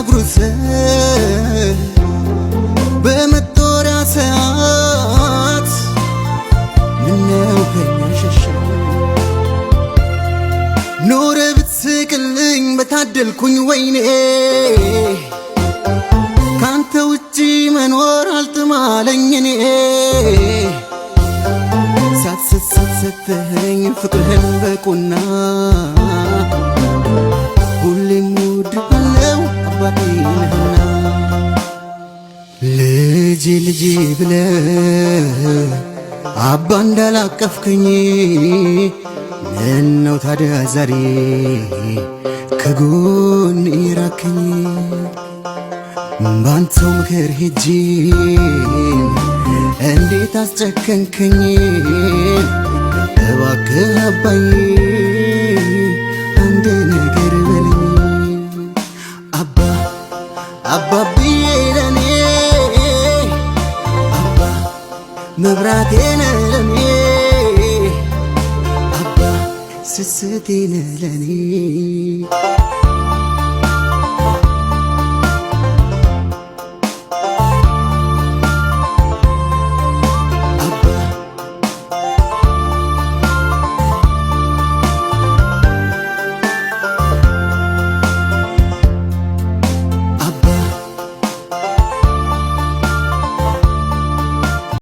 አጉርሰ በመጦሪያ ሰዓት ምነው ከኛ ሸሸ ኖረ ብትስቅልኝ በታደልኩኝ ወይኔ ካንተ ውጪ መኖር አልተማለኝ እኔ ሳትሰተኸኝ ፍቅርህን በቁና ሁሌም እወድሃለሁ አባቴ ነህና ልጄ ልጄ ብለህ አባ እንዳላቀፍከኝ ምነው ታዲያ ዛሬ ከጎኔ ራቅከኝ ባንተው ምክር ሄጄ እንዴት አስጨከንከኝ እባክህ አባዬ አንድ ነገር በለኝ አባ አባብዬ ለኔ አባ መብራቴ ነህ ለኔ አባ ስስቴ ነህ ለኔ